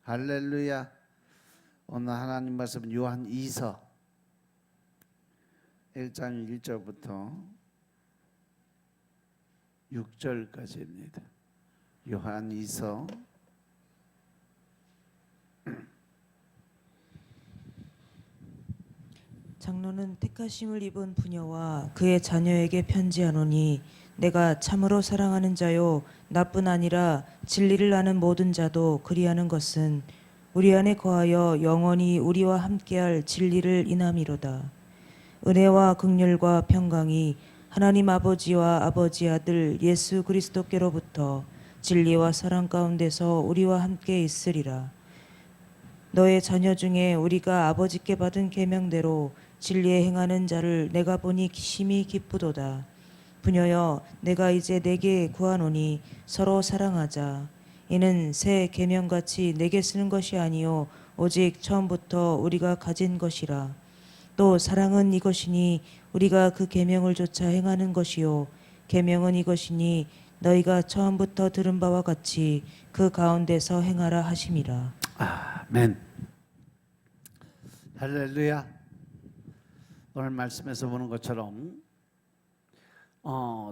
할렐루야. 오늘 하나님 말씀은 요한 2서 1장 1절부터 6절까지입니다. 요한 2서 장로는 택하심을 입은 부녀와 그의 자녀에게 편지하노니 내가 참으로 사랑하는 자요 나뿐 아니라 진리를 아는 모든 자도 그리하는 것은 우리 안에 거하여 영원히 우리와 함께할 진리를 인함이로다. 은혜와 긍휼과 평강이 하나님 아버지와 아버지 아들 예수 그리스도께로부터 진리와 사랑 가운데서 우리와 함께 있으리라. 너의 자녀 중에 우리가 아버지께 받은 계명대로 진리에 행하는 자를 내가 보니 심히 기쁘도다. 부녀여, 내가 이제 내게 구하노니 서로 사랑하자. 이는 새 계명같이 내게 쓰는 것이 아니요 오직 처음부터 우리가 가진 것이라. 또 사랑은 이것이니 우리가 그 계명을 조차 행하는 것이요 계명은 이것이니 너희가 처음부터 들은 바와 같이 그 가운데서 행하라 하심이라. 아멘. 할렐루야. 오늘 말씀에서 보는 것처럼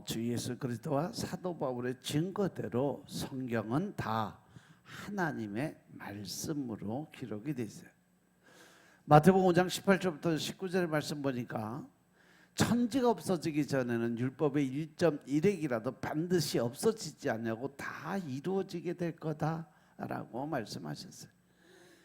주 예수 그리스도와 사도 바울의 증거대로 성경은 다 하나님의 말씀으로 기록이 되어 있어요. 마태복음 5장 18절부터 19절의 말씀 보니까 천지가 없어지기 전에는 율법의 1.1획이라도 반드시 없어지지 않냐고 다 이루어지게 될 거다라고 말씀하셨어요.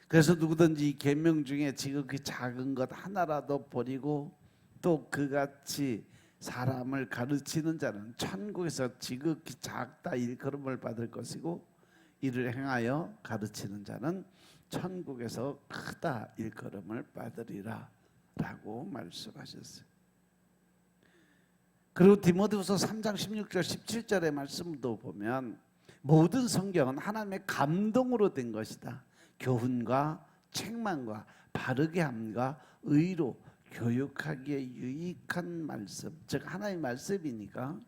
그래서 누구든지 이 계명 중에 지극히 작은 것 하나라도 버리고 또 그같이 사람을 가르치는 자는 천국에서 지극히 작다 일컬음을 받을 것이고 이를 행하여 가르치는 자는 천국에서 크다 일컬음을 받으리라 라고 말씀하셨어요. 그리고 디모데후서 3장 16절 17절의 말씀도 보면 모든 성경은 하나님의 감동으로 된 것이다. 교훈과 책망과 바르게 함과 의로 교육하기에 유익한 말씀, 즉 하나님의 말씀이니까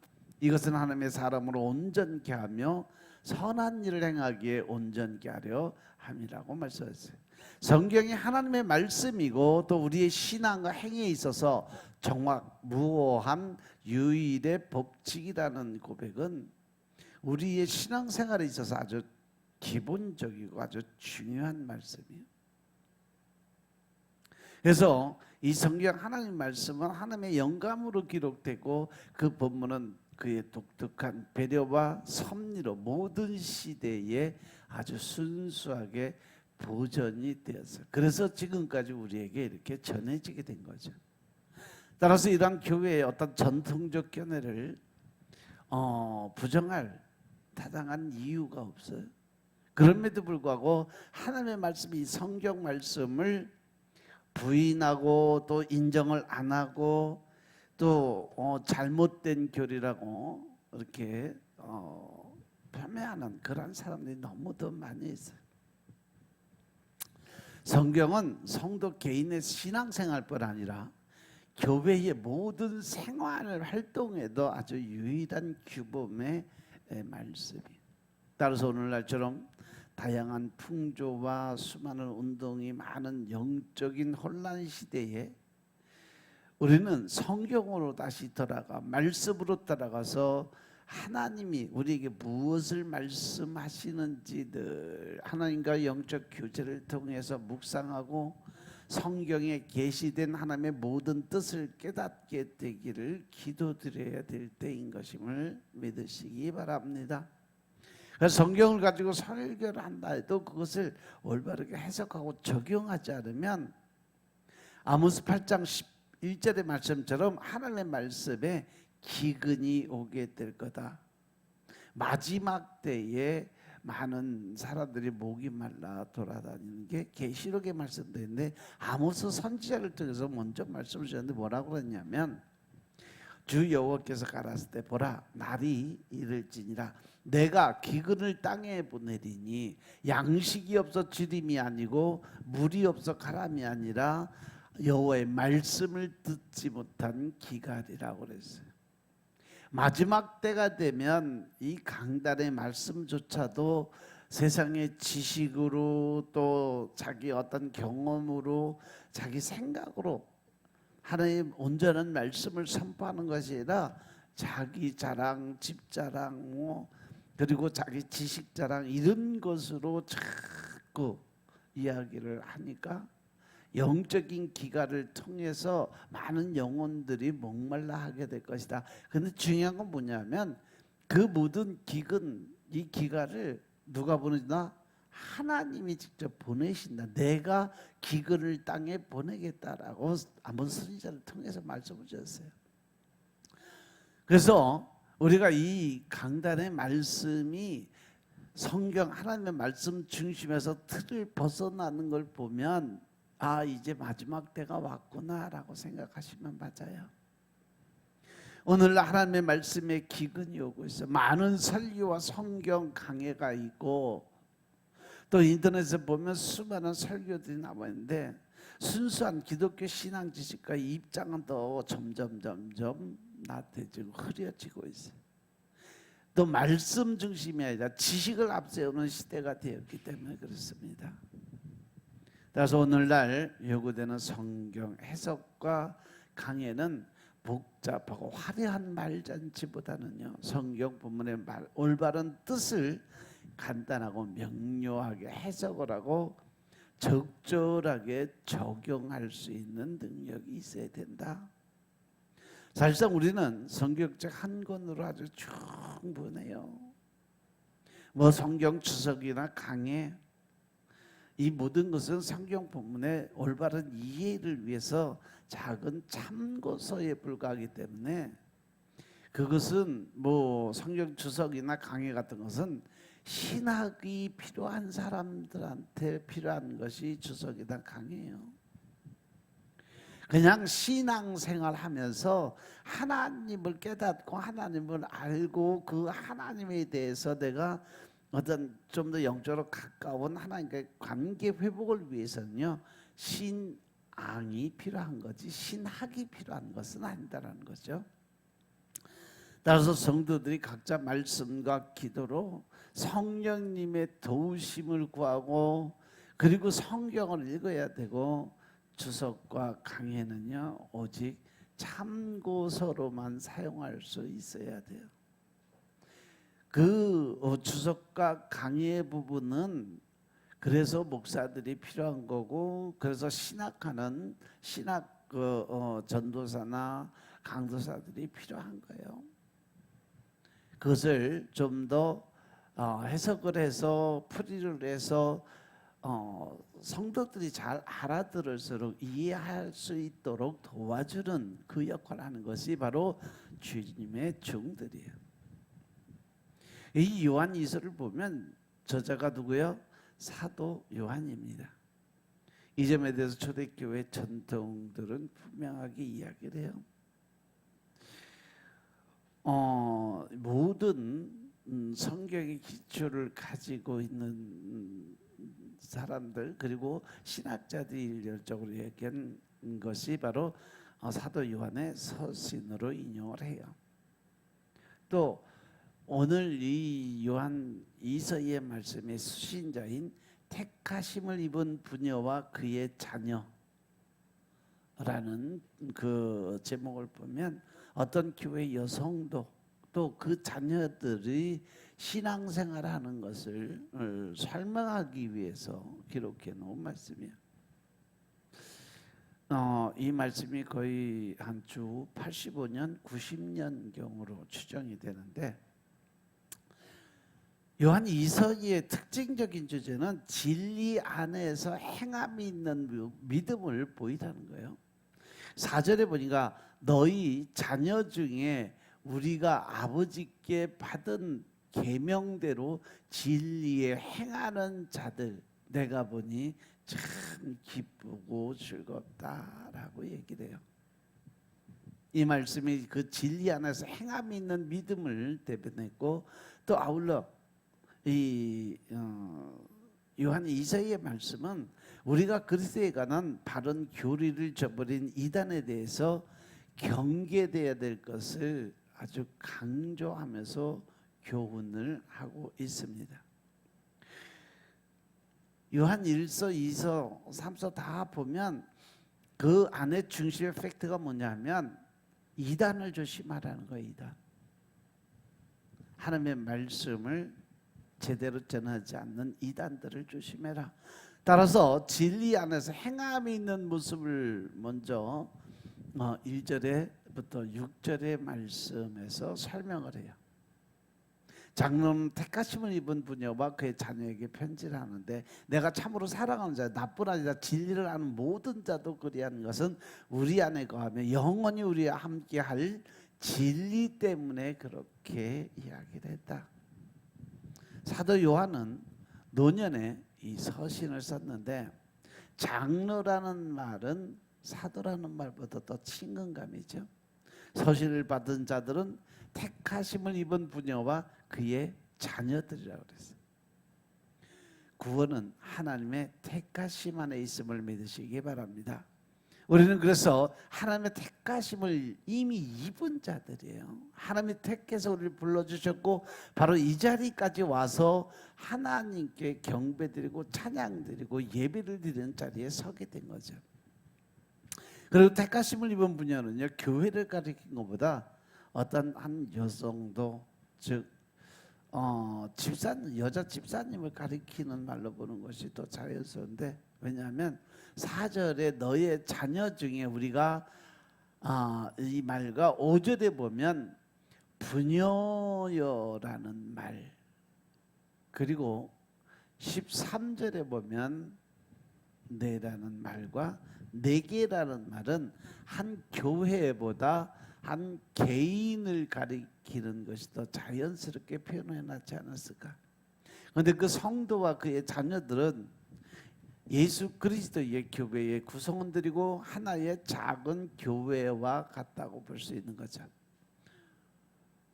이것은 하나님의 사람으로 온전케 하며 선한 일을 행하기에 온전케 하려 함이라고 말씀하셨어요. 성경이 하나님의 말씀이고 또 우리의 신앙과 행위에 있어서 정확무오한 유일의 법칙이라는 고백은 우리의 신앙생활에 있어서 아주 기본적이고 아주 중요한 말씀이에요. 그래서 이 성경 하나님 말씀은 하나님의 영감으로 기록되고 그 본문은 그의 독특한 배려와 섭리로 모든 시대에 아주 순수하게 보존이 되었어요. 그래서 지금까지 우리에게 이렇게 전해지게 된 거죠. 따라서 이러한 교회의 어떤 전통적 견해를 부정할 타당한 이유가 없어요. 그럼에도 불구하고 하나님의 말씀이 성경 말씀을 부인하고 또 인정을 안 하고 또 잘못된 교리라고 이렇게 폄훼하는 그런 사람들이 너무도 많이 있어요. 성경은 성도 개인의 신앙생활뿐 아니라 교회의 모든 생활 활동에도 아주 유일한 규범의 말씀이에요. 따라서 오늘날처럼 다양한 풍조와 수많은 운동이 많은 영적인 혼란 시대에 우리는 성경으로 다시 돌아가 말씀으로 따라가서 하나님이 우리에게 무엇을 말씀하시는지 늘 하나님과 영적 교제를 통해서 묵상하고 성경에 계시된 하나님의 모든 뜻을 깨닫게 되기를 기도드려야 될 때인 것임을 믿으시기 바랍니다. 그래서 성경을 가지고 설교를 한다 해도 그것을 올바르게 해석하고 적용하지 않으면 아모스 8장 11절의 말씀처럼 하나님의 말씀에 기근이 오게 될 거다. 마지막 때에 많은 사람들이 목이 말라 돌아다니는 게 계시록에 말씀되어 있는데 아모스 선지자를 통해서 먼저 말씀을 주셨는데 뭐라고 그랬냐면 주 여호와께서 가라사대 때 보라 날이 이를지니라 내가 기근을 땅에 보내리니 양식이 없어 주림이 아니고 물이 없어 가람이 아니라 여호와의 말씀을 듣지 못한 기갈이라고 그랬어요. 마지막 때가 되면 이 강단의 말씀조차도 세상의 지식으로 또 자기 어떤 경험으로 자기 생각으로 하나님 온전한 말씀을 선포하는 것이 아니라 자기 자랑, 집 자랑, 그리고 자기 지식 자랑 이런 것으로 자꾸 이야기를 하니까 영적인 기가를 통해서 많은 영혼들이 목말라 하게 될 것이다. 근데 중요한 건 뭐냐면 그 모든 기근, 이 기가를 누가 보내주나? 하나님이 직접 보내신다. 내가 기근을 땅에 보내겠다라고 한번 선지자를 통해서 말씀을 주셨어요. 그래서 우리가 이 강단의 말씀이 성경 하나님의 말씀 중심에서 틀을 벗어나는 걸 보면 아, 이제 마지막 때가 왔구나라고 생각하시면 맞아요. 오늘 하나님의 말씀에 기근이 오고 있어. 많은 설교와 성경 강해가 있고 또 인터넷에 보면 수많은 설교들이 나와 있는데 순수한 기독교 신앙 지식과 입장은 또 점점 나태해지고 흐려지고 있어요. 또 말씀 중심이 아니라 지식을 앞세우는 시대가 되었기 때문에 그렇습니다. 따라서 오늘날 요구되는 성경 해석과 강해는 복잡하고 화려한 말잔치보다는요, 성경 본문의 올바른 뜻을 간단하고 명료하게 해석을 하고 적절하게 적용할 수 있는 능력이 있어야 된다. 사실상 우리는 성경책 한 권으로 아주 충분해요. 뭐 성경 주석이나 강해, 이 모든 것은 성경 본문의 올바른 이해를 위해서 작은 참고서에 불과하기 때문에 그것은 뭐 성경 주석이나 강해 같은 것은 신학이 필요한 사람들한테 필요한 것이 주석이나 강해요. 그냥 신앙생활 하면서 하나님을 깨닫고 하나님을 알고 그 하나님에 대해서 내가 어떤 좀 더 영적으로 가까운 하나님과의 관계 회복을 위해서는요, 신앙이 필요한 거지 신학이 필요한 것은 아니다라는 거죠. 따라서 성도들이 각자 말씀과 기도로 성령님의 도우심을 구하고 그리고 성경을 읽어야 되고 주석과 강해는요 오직 참고서로만 사용할 수 있어야 돼요. 그 주석과 강의 부분은 그래서 목사들이 필요한 거고 그래서 신학하는 신학 전도사나 강도사들이 필요한 거예요. 그것을 좀 더 해석을 해서 풀이를 해서 성도들이 잘 알아들을수록 이해할 수 있도록 도와주는 그 역할을 하는 것이 바로 주님의 종들이에요. 이 요한 이서를 보면 저자가 누구요? 사도 요한입니다. 이 점에 대해서 초대교회 전통들은 분명하게 이야기를 해요. 모든 성경의 기초를 가지고 있는 사람들 그리고 신학자들이 일률적으로 얘기한 것이 바로 사도 요한의 서신으로 인용을 해요. 또 오늘 이 요한 이서의 말씀의 수신자인 택하심을 입은 부녀와 그의 자녀라는 그 제목을 보면 어떤 교회 여성도 또 그 자녀들이 신앙생활하는 것을 설명하기 위해서 기록해 놓은 말씀이에요. 이 말씀이 거의 한 주 85년, 90년경으로 추정이 되는데 요한 이서기의 특징적인 주제는 진리 안에서 행함이 있는 믿음을 보이라는 거예요. 4절에 보니까 너희 자녀 중에 우리가 아버지께 받은 계명대로 진리에 행하는 자들 내가 보니 참 기쁘고 즐겁다라고 얘기를 해요. 이 말씀이 그 진리 안에서 행함이 있는 믿음을 대변했고 또 아울러 이 요한 이서기의 말씀은 우리가 그리스도에 관한 바른 교리를 저버린 이단에 대해서 경계돼야 될 것을 아주 강조하면서 교훈을 하고 있습니다. 요한 1서, 2서, 3서 다 보면 그 안에 중심의 팩트가 뭐냐면 이단을 조심하라는 거예요. 이단. 하나님의 말씀을 제대로 전하지 않는 이단들을 조심해라. 따라서 진리 안에서 행함이 있는 모습을 먼저 1절에부터 6절의 말씀에서 설명을 해요. 장로는 택하심을 입은 부녀와 그의 자녀에게 편지를 하는데 내가 참으로 사랑하는 자 나뿐 아니라 진리를 아는 모든 자도 그리하는 것은 우리 안에 거하며 영원히 우리와 함께할 진리 때문에 그렇게 이야기를 했다. 사도 요한은 노년에 이 서신을 썼는데 장로라는 말은 사도라는 말보다 더 친근감이죠. 서신을 받은 자들은 택하심을 입은 부녀와 그의 자녀들이라고 그랬어요. 구원은 하나님의 택하심 안에 있음을 믿으시기 바랍니다. 우리는 그래서 하나님의 택하심을 이미 입은 자들이에요. 하나님이 택해서 우리를 불러주셨고 바로 이 자리까지 와서 하나님께 경배드리고 찬양드리고 예배를 드리는 자리에 서게 된 거죠. 그리고 택하심을 입은 분야는요, 교회를 가리킨 것보다 어떤 한 여성도, 즉 여자 집사님을 가리키는 말로 보는 것이 더 자연스러운데, 왜냐하면 4절에 너의 자녀 중에 우리가 이 말과 5절에 보면 부녀여라는 말, 그리고 13절에 보면 내라는 말과 내게라는 말은 한 교회보다 한 개인을 가리키는 것이 더 자연스럽게 표현해 놨지 않았을까? 그런데 그 성도와 그의 자녀들은 예수 그리스도의 교회의 구성원들이고 하나의 작은 교회와 같다고 볼 수 있는 거죠.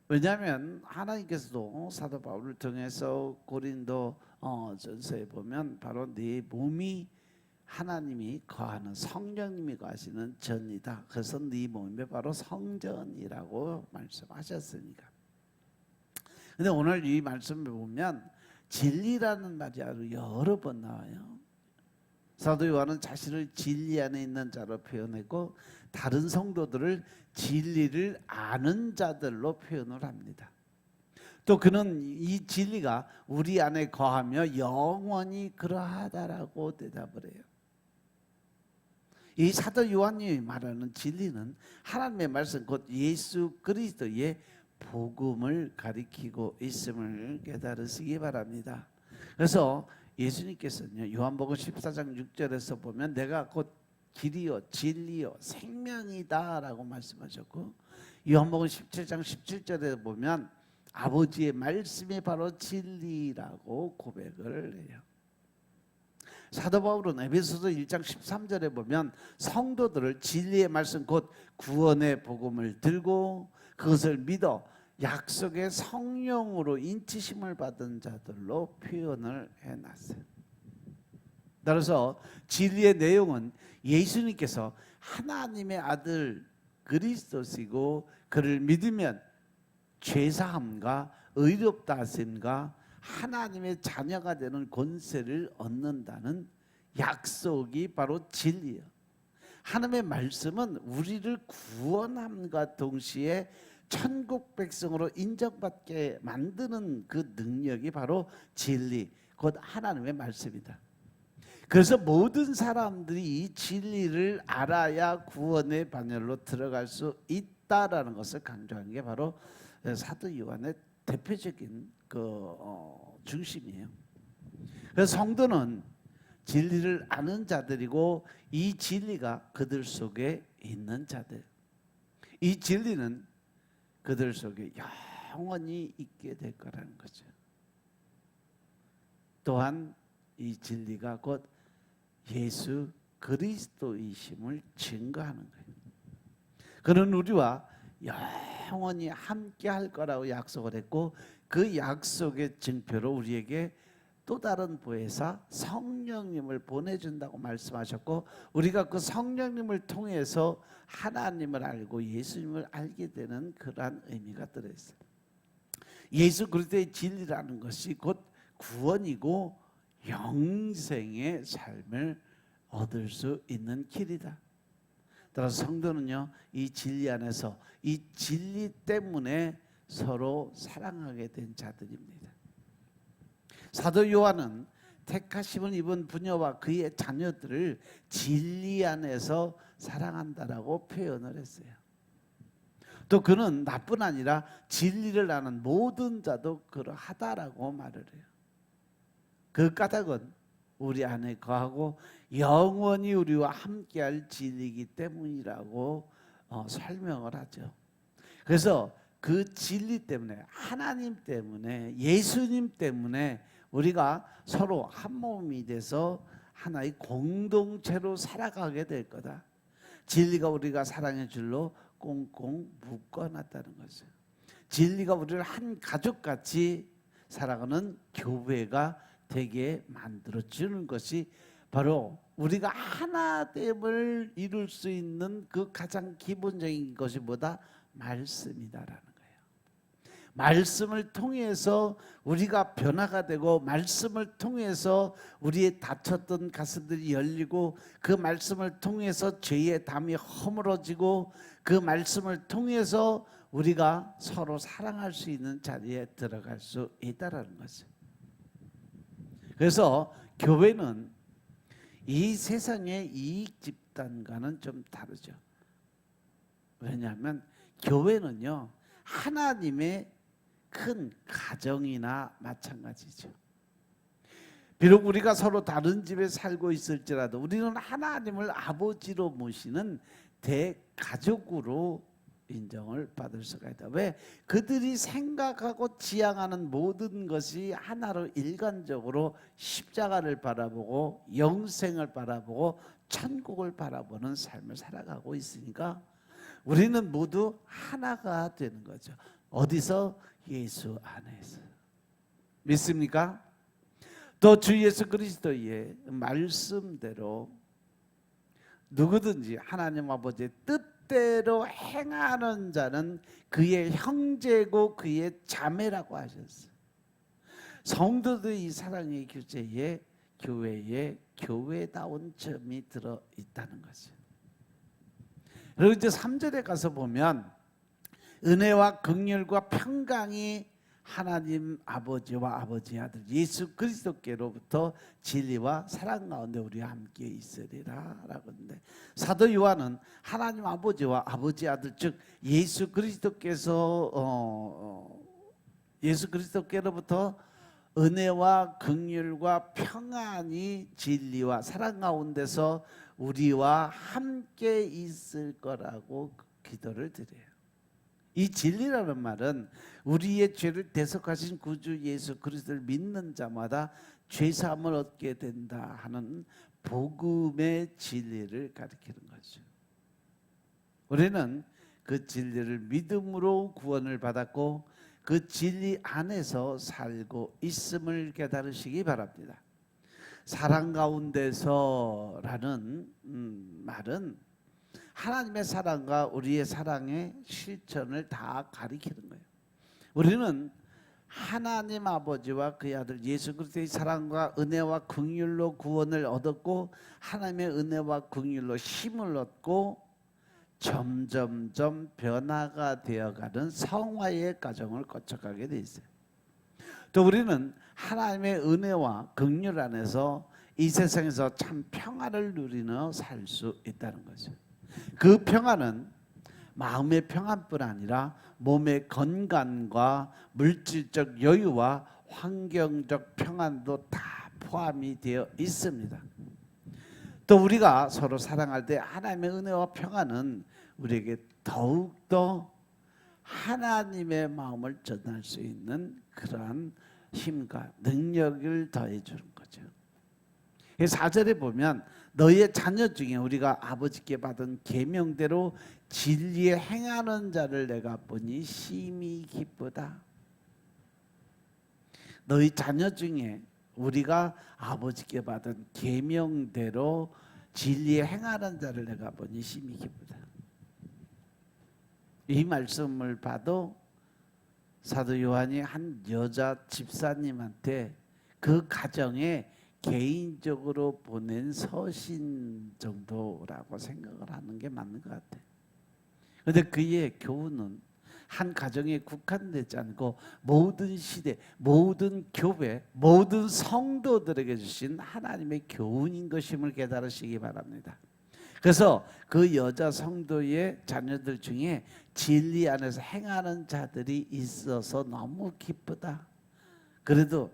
왜냐하면 하나님께서도 사도 바울을 통해서 고린도 전서에 보면 바로 네 몸이 하나님이 거하는 성령님이 거하시는 전이다. 그래서 네 몸이 바로 성전이라고 말씀하셨으니까. 근데 오늘 이 말씀을 보면 진리라는 말이 아주 여러 번 나와요. 사도 요한은 자신을 진리 안에 있는 자로 표현했고 다른 성도들을 진리를 아는 자들로 표현을 합니다. 또 그는 이 진리가 우리 안에 거하며 영원히 그러하다라고 대답을 해요. 이 사도 요한이 말하는 진리는 하나님의 말씀 곧 예수 그리스도의 복음을 가리키고 있음을 깨달으시기 바랍니다. 그래서 예수님께서는요, 요한복음 14장 6절에서 보면 내가 곧 길이요 진리요 생명이다 라고 말씀하셨고, 요한복음 17장 17절에 보면 아버지의 말씀이 바로 진리라고 고백을 해요. 사도 바울은 에베소서 1장 13절에 보면 성도들을 진리의 말씀 곧 구원의 복음을 들고 그것을 믿어 약속의 성령으로 인치심을 받은 자들로 표현을 해놨어요. 따라서 진리의 내용은 예수님께서 하나님의 아들 그리스도시고 그를 믿으면 죄사함과 의롭다 하심과 하나님의 자녀가 되는 권세를 얻는다는 약속이 바로 진리예요. 하나님의 말씀은 우리를 구원함과 동시에 천국 백성으로 인정받게 만드는 그 능력이 바로 진리, 곧 하나님의 말씀이다. 그래서 모든 사람들이 이 진리를 알아야 구원의 반열로 들어갈 수 있다라는 것을 강조하는 게 바로 사도 요한의 대표적인 중심이에요. 그래서 성도는 진리를 아는 자들이고 이 진리가 그들 속에 있는 자들, 이 진리는 그들 속에 영원히 있게 될 거라는 거죠. 또한 이 진리가 곧 예수 그리스도이심을 증거하는 거예요. 그는 우리와 영원히 함께 할 거라고 약속을 했고 그 약속의 증표로 우리에게 또 다른 보혜사 성령님을 보내준다고 말씀하셨고 우리가 그 성령님을 통해서 하나님을 알고 예수님을 알게 되는 그러한 의미가 들어있어요. 예수 그리스도의 진리라는 것이 곧 구원이고 영생의 삶을 얻을 수 있는 길이다. 따라서 성도는요, 이 진리 안에서 이 진리 때문에 서로 사랑하게 된 자들입니다. 사도 요한은 택하심을 입은 부녀와 그의 자녀들을 진리 안에서 사랑한다라고 표현을 했어요. 또 그는 나뿐 아니라 진리를 아는 모든 자도 그러하다라고 말을 해요. 그 까닭은 우리 안에 거하고 영원히 우리와 함께할 진리이기 때문이라고 설명을 하죠. 그래서 그 진리 때문에, 하나님 때문에, 예수님 때문에 우리가 서로 한 몸이 돼서 하나의 공동체로 살아가게 될 거다. 진리가 우리가 사랑의 줄로 꽁꽁 묶어놨다는 거죠. 진리가 우리를 한 가족같이 살아가는 교회가 되게 만들어주는 것이 바로 우리가 하나됨을 이룰 수 있는 그 가장 기본적인 것이 뭐다? 말씀이다라는 거예요. 말씀을 통해서 우리가 변화가 되고, 말씀을 통해서 우리의 닫혔던 가슴들이 열리고, 그 말씀을 통해서 죄의 담이 허물어지고, 그 말씀을 통해서 우리가 서로 사랑할 수 있는 자리에 들어갈 수 있다라는 거죠. 그래서 교회는 이 세상의 이익 집단과는 좀 다르죠. 왜냐하면 교회는요, 하나님의 큰 가정이나 마찬가지죠. 비록 우리가 서로 다른 집에 살고 있을지라도 우리는 하나님을 아버지로 모시는 대가족으로 인정을 받을 수가 있다. 왜? 그들이 생각하고 지향하는 모든 것이 하나로 일관적으로 십자가를 바라보고 영생을 바라보고 천국을 바라보는 삶을 살아가고 있으니까 우리는 모두 하나가 되는 거죠. 어디서? 예수 안에서. 믿습니까? 또 주 예수 그리스도의 말씀대로 누구든지 하나님 아버지의 뜻대로 행하는 자는 그의 형제고 그의 자매라고 하셨어요. 성도들의 이 사랑의 교제에 교회에 교회다운 점이 들어 있다는 거죠. 그리고 이제 3절에 가서 보면 은혜와 긍휼과 평강이 하나님 아버지와 아버지 아들 예수 그리스도께로부터 진리와 사랑 가운데 우리와 함께 있으리라 라고 하는데, 사도 요한은 하나님 아버지와 아버지 아들 즉 예수 그리스도께로부터 은혜와 긍휼과 평안이 진리와 사랑 가운데서 우리와 함께 있을 거라고 기도를 드려요. 이 진리라는 말은 우리의 죄를 대속하신 구주 예수 그리스도를 믿는 자마다 죄 사함을 얻게 된다 하는 복음의 진리를 가리키는 거죠. 우리는 그 진리를 믿음으로 구원을 받았고 그 진리 안에서 살고 있음을 깨달으시기 바랍니다. 사랑 가운데서라는 말은 하나님의 사랑과 우리의 사랑의 실천을 다 가리키는 거예요. 우리는 하나님 아버지와 그의 아들 예수 그리스도의 사랑과 은혜와 긍휼로 구원을 얻었고 하나님의 은혜와 긍휼로 힘을 얻고 점점점 변화가 되어가는 성화의 과정을 거쳐가게 돼 있어요. 또 우리는 하나님의 은혜와 긍휼 안에서 이 세상에서 참 평안을 누리며 살 수 있다는 거죠. 그 평안은 마음의 평안뿐 아니라 몸의 건강과 물질적 여유와 환경적 평안도 다 포함이 되어 있습니다. 또 우리가 서로 사랑할 때 하나님의 은혜와 평안은 우리에게 더욱더 하나님의 마음을 전할 수 있는 그러한 힘과 능력을 더해 주는 거죠. 4절에 보면 너희의 자녀 중에 우리가 아버지께 받은 계명대로 진리에 행하는 자를 내가 보니 심히 기쁘다. 너희 자녀 중에 우리가 아버지께 받은 계명대로 진리에 행하는 자를 내가 보니 심히 기쁘다. 이 말씀을 봐도 사도 요한이 한 여자 집사님한테 그 가정에 개인적으로 보낸 서신 정도라고 생각을 하는 게 맞는 것 같아요. 그런데 그의 교훈은 한 가정에 국한되지 않고 모든 시대, 모든 교회, 모든 성도들에게 주신 하나님의 교훈인 것임을 깨달으시기 바랍니다. 그래서 그 여자 성도의 자녀들 중에 진리 안에서 행하는 자들이 있어서 너무 기쁘다. 그래도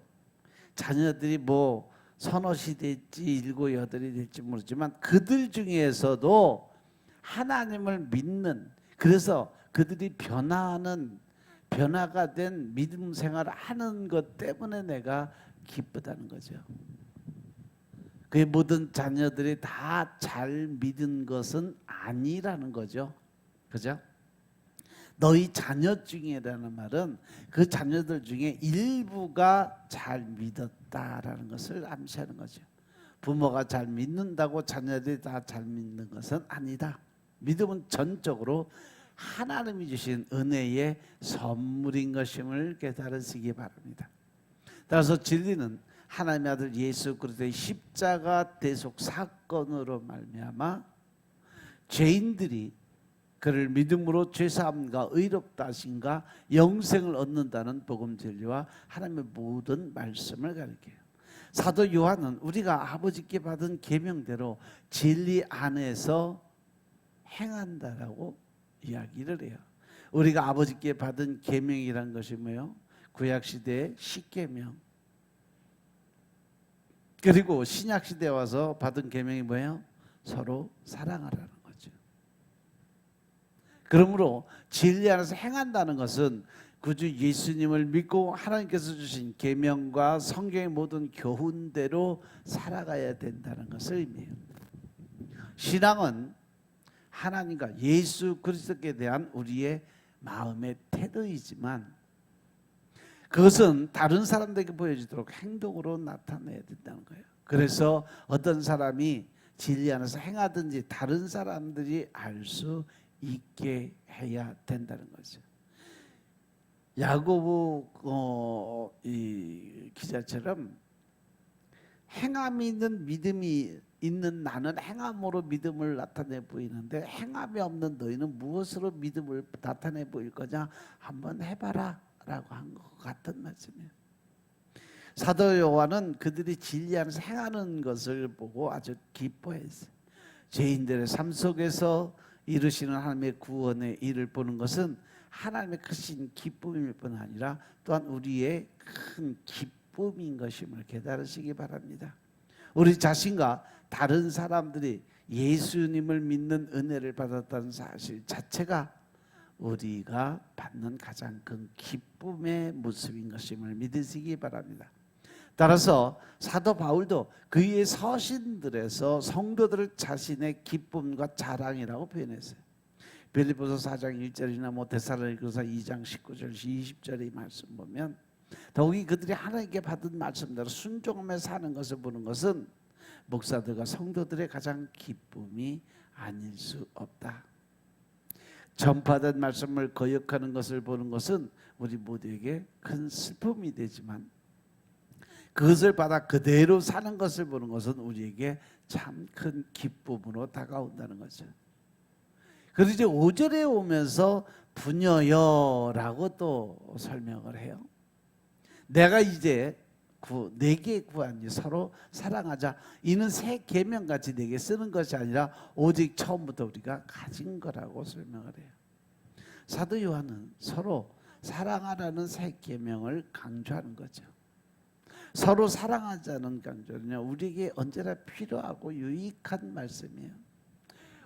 자녀들이 뭐 서너시 될지 7, 8이 될지 모르지만 그들 중에서도 하나님을 믿는, 그래서 그들이 변화가 된 믿음 생활을 하는 것 때문에 내가 기쁘다는 거죠. 그의 모든 자녀들이 다 잘 믿은 것은 아니라는 거죠. 그죠? 너희 자녀 중에라는 말은 그 자녀들 중에 일부가 잘 믿었다라는 것을 암시하는 거죠. 부모가 잘 믿는다고 자녀들이 다 잘 믿는 것은 아니다. 믿음은 전적으로 하나님이 주신 은혜의 선물인 것임을 깨달으시기 바랍니다. 따라서 진리는 하나님의 아들 예수 그리스도의 십자가 대속 사건으로 말미암아 죄인들이 그를 믿음으로 죄사함과 의롭다 하신가 영생을 얻는다는 복음 진리와 하나님의 모든 말씀을 가리켜요. 사도 요한은 우리가 아버지께 받은 계명대로 진리 안에서 행한다라고 이야기를 해요. 우리가 아버지께 받은 계명이란 것이 뭐예요? 구약 시대의 십계명. 그리고 신약 시대에 와서 받은 계명이 뭐예요? 서로 사랑하라는 거죠. 그러므로 진리 안에서 행한다는 것은 구주 예수님을 믿고 하나님께서 주신 계명과 성경의 모든 교훈대로 살아가야 된다는 것을 의미해요. 신앙은 하나님과 예수 그리스도께 대한 우리의 마음의 태도이지만 그것은 다른 사람들에게 보여지도록 행동으로 나타내야 된다는 거예요. 그래서 어떤 사람이 진리 안에서 행하든지 다른 사람들이 알 수 있게 해야 된다는 거죠. 야고보 이 기자처럼 행함이 있는 믿음이 있는 나는 행함으로 믿음을 나타내 보이는데 행함이 없는 너희는 무엇으로 믿음을 나타내 보일 거냐? 한번 해봐라 라고 한 것 같은 말씀이에요. 사도 요한은 그들이 진리 안에서 행하는 것을 보고 아주 기뻐했어요. 죄인들의 삶 속에서 이루시는 하나님의 구원의 일을 보는 것은 하나님의 크신 기쁨일 뿐 아니라 또한 우리의 큰 기쁨인 것임을 깨달으시기 바랍니다. 우리 자신과 다른 사람들이 예수님을 믿는 은혜를 받았다는 사실 자체가 우리가 받는 가장 큰 기쁨의 모습인 것임을 믿으시기 바랍니다. 따라서 사도 바울도 그의 서신들에서 성도들을 자신의 기쁨과 자랑이라고 표현했어요. 빌립보서 4장 1절이나 뭐 데살로니가서 2장 19절 20절의 말씀 보면 더욱이 그들이 하나님께 받은 말씀대로 순종하며 사는 것을 보는 것은 목사들과 성도들의 가장 기쁨이 아닐 수 없다. 전파된 말씀을 거역하는 것을 보는 것은 우리 모두에게 큰 슬픔이 되지만 그것을 받아 그대로 사는 것을 보는 것은 우리에게 참 큰 기쁨으로 다가온다는 거죠. 그리고 이제 5절에 오면서 부녀여라고 또 설명을 해요. 내가 이제 내게 구하니 서로 사랑하자. 이는 새 계명같이 내게 쓰는 것이 아니라 오직 처음부터 우리가 가진 거라고 설명을 해요. 사도 요한은 서로 사랑하라는 새 계명을 강조하는 거죠. 서로 사랑하자는 강조는요, 우리에게 언제나 필요하고 유익한 말씀이에요.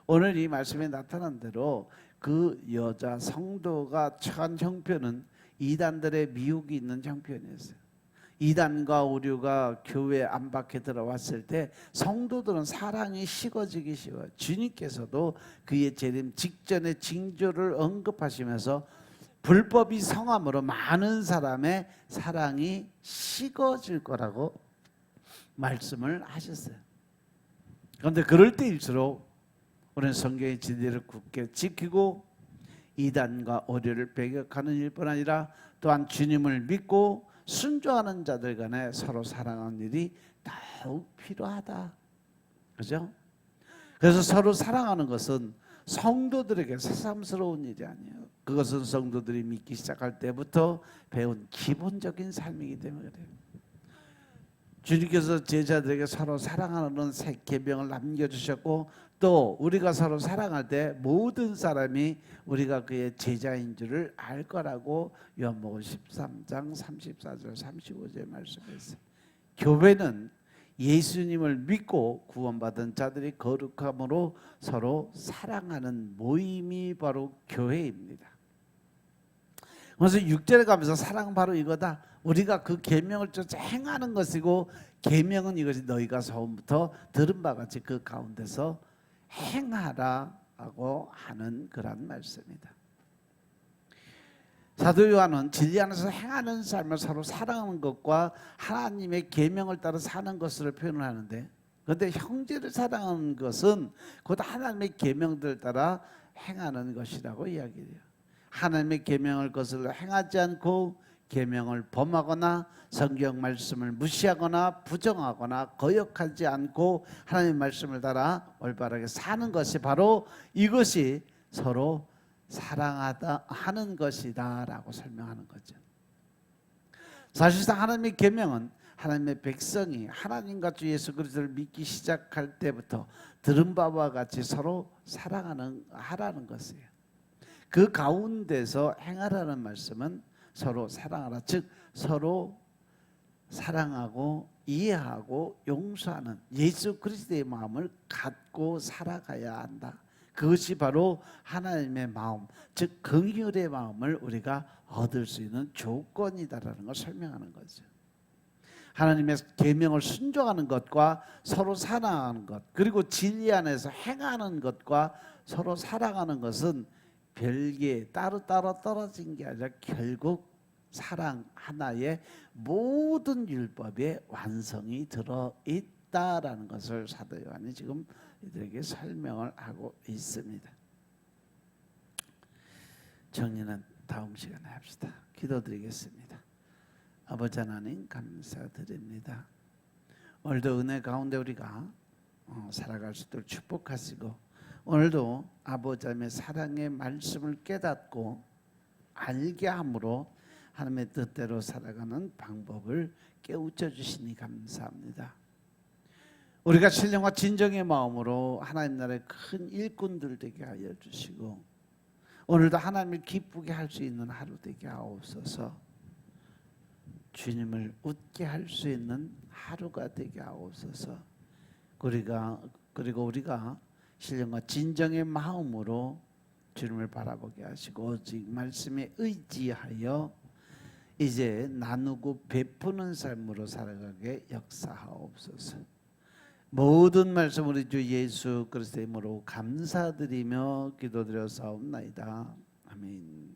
오늘 이 말씀에 나타난 대로 그 여자 성도가 처한 형편은 이단들의 미혹이 있는 형편이었어요. 이단과 오류가 교회 안팎에 들어왔을 때 성도들은 사랑이 식어지기 쉬워요. 주님께서도 그의 재림 직전의 징조를 언급하시면서 불법이 성함으로 많은 사람의 사랑이 식어질 거라고 말씀을 하셨어요. 그런데 그럴 때일수록 우리는 성경의 진리를 굳게 지키고 이단과 오류를 배격하는 일뿐 아니라 또한 주님을 믿고 순종하는 자들 간에 서로 사랑하는 일이 더욱 필요하다. 그죠? 그래서 서로 사랑하는 것은 성도들에게 새삼스러운 일이 아니에요. 그것은 성도들이 믿기 시작할 때부터 배운 기본적인 삶이기 때문에 그래요. 주님께서 제자들에게 서로 사랑하는 새 계명을 남겨주셨고, 또 우리가 서로 사랑할 때 모든 사람이 우리가 그의 제자인 줄을 알 거라고 요한복음 13장 34절 35절 말씀했어요. 교회는 예수님을 믿고 구원받은 자들이 거룩함으로 서로 사랑하는 모임이 바로 교회입니다. 그래서 6절에 가면서 사랑 바로 이거다. 우리가 그 계명을 쫓아 행하는 것이고, 계명은 이것이 너희가 처음부터 들은 바 같이 그 가운데서 행하라고 하는 그런 말씀이다. 사도 요한은 진리 안에서 행하는 삶을 서로 사랑하는 것과 하나님의 계명을 따라 사는 것을 표현하는데, 그런데 형제를 사랑하는 것은 곧 하나님의 계명들을 따라 행하는 것이라고 이야기해요. 하나님의 계명을 거슬러 행하지 않고 계명을 범하거나 성경 말씀을 무시하거나 부정하거나 거역하지 않고 하나님의 말씀을 따라 올바르게 사는 것이 바로 이것이 서로 사랑하다 하는 것이다라고 설명하는 거죠. 사실상 하나님의 계명은 하나님의 백성이 하나님과 주 예수 그리스도를 믿기 시작할 때부터 들은 바와 같이 서로 하라는 것이에요. 그 가운데서 행하라는 말씀은 서로 사랑하라, 즉 서로 사랑하고 이해하고 용서하는 예수 그리스도의 마음을 갖고 살아가야 한다. 그것이 바로 하나님의 마음, 즉 긍휼의 마음을 우리가 얻을 수 있는 조건이다라는 걸 설명하는 거죠. 하나님의 계명을 순종하는 것과 서로 사랑하는 것, 그리고 진리 안에서 행하는 것과 서로 사랑하는 것은 별개 따로따로 떨어진 게 아니라 결국 사랑 하나의 모든 율법의 완성이 들어있다라는 것을 사도 요한이 지금 이들에게 설명을 하고 있습니다. 정리는 다음 시간에 합시다. 기도드리겠습니다. 아버지 하나님 감사드립니다. 오늘도 은혜 가운데 우리가 살아갈 수 있도록 축복하시고, 오늘도 아버지 하나님의 사랑의 말씀을 깨닫고 알게 함으로 하나님의 뜻대로 살아가는 방법을 깨우쳐 주시니 감사합니다. 우리가 신령과 진정의 마음으로 하나님 나라의 큰 일꾼들 되게 하여 주시고, 오늘도 하나님을 기쁘게 할 수 있는 하루 되게 하옵소서. 주님을 웃게 할 수 있는 하루가 되게 하옵소서. 그리고 우리가 신령과 진정의 마음으로 주님을 바라보게 하시고 오직 말씀에 의지하여 이제 나누고 베푸는 삶으로 살아가게 역사하옵소서. 모든 말씀 우리 주 예수 그리스도의 이름으로 감사드리며 기도드려 사옵나이다. 아멘.